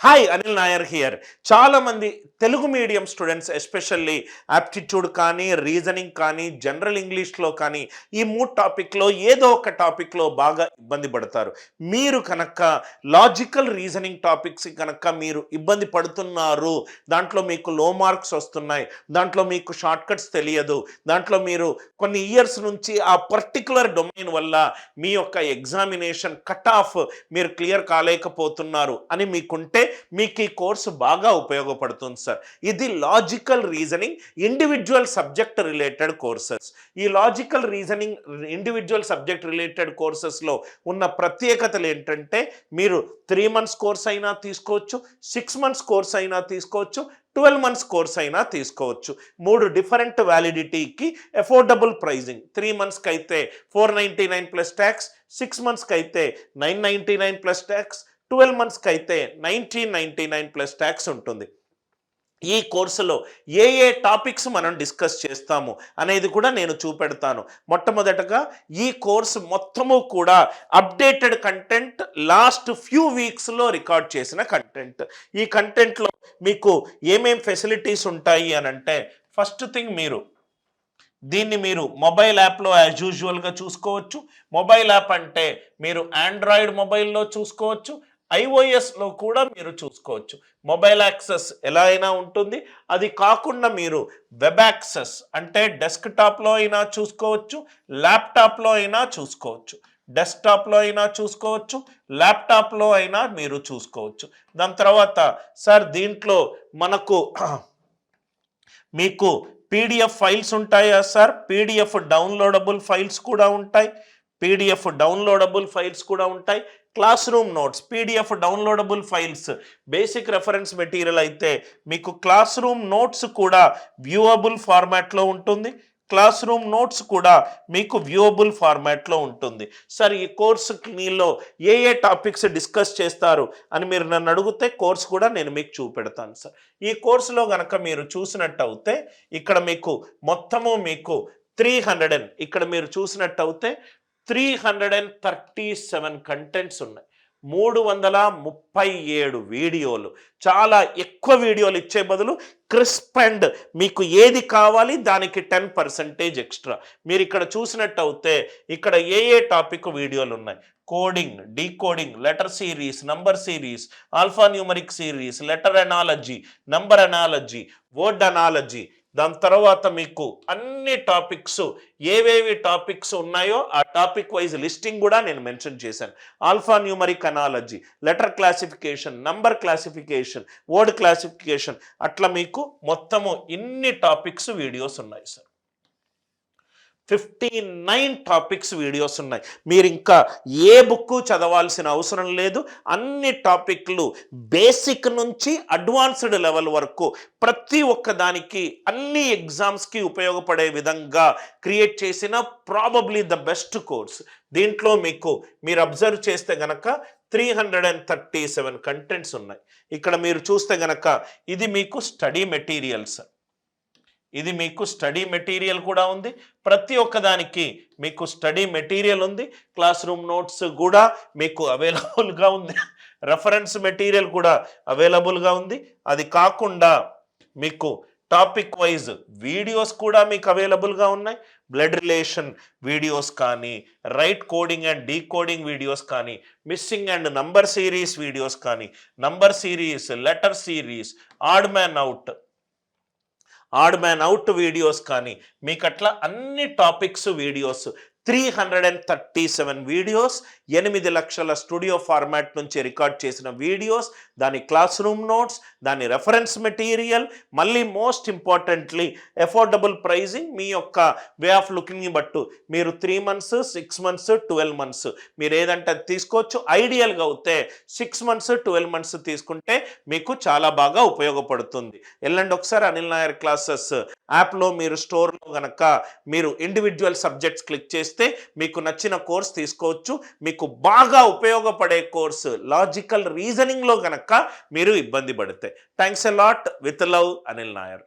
Hi Anil Nair here. చాలా మంది Telugu medium students especially aptitude కానీ, రీజనింగ్ కానీ, జనరల్ ఇంగ్లీష్లో కానీ ఈ 3 టాపిక్లో ఏదో ఒక టాపిక్లో బాగా ఇబ్బంది పడతారు. మీరు కనుక లాజికల్ రీజనింగ్ టాపిక్స్ కనుక మీరు ఇబ్బంది పడుతున్నారు, దాంట్లో మీకు లో మార్క్స్ వస్తున్నాయి, దాంట్లో మీకు షార్ట్ కట్స్ తెలియదు, దాంట్లో మీరు కొన్ని ఇయర్స్ నుంచి ఆ పర్టికులర్ డొమైన్ వల్ల మీ యొక్క ఎగ్జామినేషన్ కట్ ఆఫ్ మీరు క్లియర్ కాలేకపోతున్నారు అని మీకుంటే మీకు ఈ కోర్సు బాగా ఉపయోగపడుతుంది సార్. ఇది logical reasoning individual subject related courses. ఈ logical reasoning individual subject related కోర్సెస్లో ఉన్న ప్రత్యేకతలు ఏంటంటే, మీరు 3 మంత్స్ కోర్స్ అయినా తీసుకోవచ్చు, 6 మంత్స్ కోర్స్ అయినా తీసుకోవచ్చు, 12 మంత్స్ కోర్స్ అయినా తీసుకోవచ్చు. 3 డిఫరెంట్ వ్యాలిడిటీకి అఫోర్డబుల్ ప్రైజింగ్. 3 మంత్స్కి అయితే 499 ప్లస్ ట్యాక్స్, 6 మంత్స్కి అయితే 999 ప్లస్ ట్యాక్స్, 12 మంత్స్కి అయితే 1999 ప్లస్ ట్యాక్స్ ఉంటుంది. ఈ కోర్సులో ఏ టాపిక్స్ మనం డిస్కస్ చేస్తాము అనేది కూడా నేను చూపెడతాను. మొట్టమొదటగా ఈ కోర్సు మొత్తము కూడా అప్డేటెడ్ కంటెంట్, లాస్ట్ ఫ్యూ వీక్స్లో రికార్డ్ చేసిన కంటెంట్. ఈ కంటెంట్లో మీకు ఏమేం ఫెసిలిటీస్ ఉంటాయి అని అంటే, ఫస్ట్ థింగ్ దీన్ని మీరు మొబైల్ యాప్లో యాజ్ యూజువల్గా చూసుకోవచ్చు. మొబైల్ యాప్ అంటే మీరు ఆండ్రాయిడ్ మొబైల్లో చూసుకోవచ్చు, ఐఓఎస్లో కూడా మీరు చూసుకోవచ్చు. మొబైల్ యాక్సెస్ ఎలా అయినా ఉంటుంది. అది కాకుండా మీరు వెబ్ యాక్సెస్ అంటే డెస్క్టాప్లో అయినా చూసుకోవచ్చు, ల్యాప్టాప్లో అయినా చూసుకోవచ్చు. డెస్క్టాప్లో అయినా చూసుకోవచ్చు, ల్యాప్టాప్లో అయినా మీరు చూసుకోవచ్చు. దాని తర్వాత సార్ దీంట్లో మీకు పీడిఎఫ్ ఫైల్స్ ఉంటాయా సార్? పీడిఎఫ్ డౌన్లోడబుల్ ఫైల్స్ కూడా ఉంటాయి. Class room notes, PDF downloadable files basic reference material అయితే, మీకు క్లాస్ రూమ్ నోట్స్ కూడా వ్యూవబుల్ ఫార్మాట్లో ఉంటుంది. క్లాస్ రూమ్ నోట్స్ కూడా మీకు వ్యూవబుల్ ఫార్మాట్లో ఉంటుంది. సార్ ఈ కోర్సులో ఏ టాపిక్స్ డిస్కస్ చేస్తారు అని మీరు నన్ను అడిగితే కోర్స్ కూడా నేను మీకు చూపెడతాను సార్. ఈ కోర్సులో కనుక మీరు చూసినట్టు అయితే ఇక్కడ మీకు మొత్తము 337 కంటెంట్స్ ఉన్నాయి, 337 వీడియోలు. చాలా ఎక్కువ వీడియోలు ఇచ్చే బదులు క్రిస్ప్ అండ్ మీకు ఏది కావాలి దానికి 10% ఎక్స్ట్రా. మీరు ఇక్కడ చూసినట్టు అయితే ఇక్కడ ఏ టాపిక్ వీడియోలు ఉన్నాయి. Coding, decoding, letter series, number series, alpha numeric series, letter analogy, number analogy, word analogy. దాని తర్వాత మీకు అన్ని టాపిక్స్ ఏవేవి టాపిక్స్ ఉన్నాయో ఆ టాపిక్ వైజ్ లిస్టింగ్ కూడా నేను మెన్షన్ చేశాను. Alpha numeric analogy, letter classification, number classification, word classification, అట్లా మీకు మొత్తము ఇన్ని టాపిక్స్ వీడియోస్ ఉన్నాయి సార్. 59 టాపిక్స్ వీడియోస్ ఉన్నాయి. మీరు ఇంకా ఏ బుక్ చదవాల్సిన అవసరం లేదు. అన్ని టాపిక్లు బేసిక్ నుంచి అడ్వాన్స్డ్ లెవెల్ వరకు ప్రతి ఒక్క దానికి అన్ని ఎగ్జామ్స్కి ఉపయోగపడే విధంగా క్రియేట్ చేసిన ప్రాబబ్లీ ద బెస్ట్ కోర్స్. దీంట్లో మీరు అబ్జర్వ్ చేస్తే గనక 337 కంటెంట్స్ ఉన్నాయి. ఇక్కడ మీరు చూస్తే గనక ఇది మీకు స్టడీ మెటీరియల్ కూడా ఉంది. ప్రతి ఒక్కదానికి మీకు స్టడీ మెటీరియల్ ఉంది. క్లాస్ రూమ్ నోట్స్ కూడా మీకు అవైలబుల్గా ఉంది. రెఫరెన్స్ మెటీరియల్ కూడా అవైలబుల్గా ఉంది. అది కాకుండా మీకు టాపిక్ వైజ్ వీడియోస్ కూడా మీకు అవైలబుల్గా ఉన్నాయి. బ్లడ్ రిలేషన్ వీడియోస్ కానీ, right coding and decoding videos కానీ, missing and number series videos కానీ, number series, letter series, odd man out videos కానీ, మీకు అట్లా అన్ని టాపిక్స్ వీడియోస్ 337 వీడియోస్, 8 లక్షల స్టూడియో ఫార్మాట్ నుంచి రికార్డ్ చేసిన వీడియోస్, దాని క్లాస్ రూమ్ నోట్స్, దాని రెఫరెన్స్ మెటీరియల్, మళ్ళీ మోస్ట్ ఇంపార్టెంట్లీ అఫోర్డబుల్ ప్రైజింగ్. మీ యొక్క వే ఆఫ్ లుకింగ్ని బట్టు మీరు 3 మంత్స్, 6 మంత్స్, 12 మంత్స్ మీరు ఏదంటే అది తీసుకోవచ్చు. ఐడియల్గా అయితే 6 మంత్స్, 12 మంత్స్ తీసుకుంటే మీకు చాలా బాగా ఉపయోగపడుతుంది. వెళ్ళండి ఒకసారి అనిల్ నాయర్ క్లాసెస్ యాప్లో మీరు స్టోర్లో కనుక మీరు ఇండివిజువల్ సబ్జెక్ట్స్ క్లిక్ చేస్తే మీకు నచ్చిన కోర్స్ తీసుకోవచ్చు. మీకు బాగా ఉపయోగపడే కోర్సు లాజికల్ రీజనింగ్లో కనుక మీరు ఇబ్బంది పడితే. Thanks a lot. With love, Anil Nair.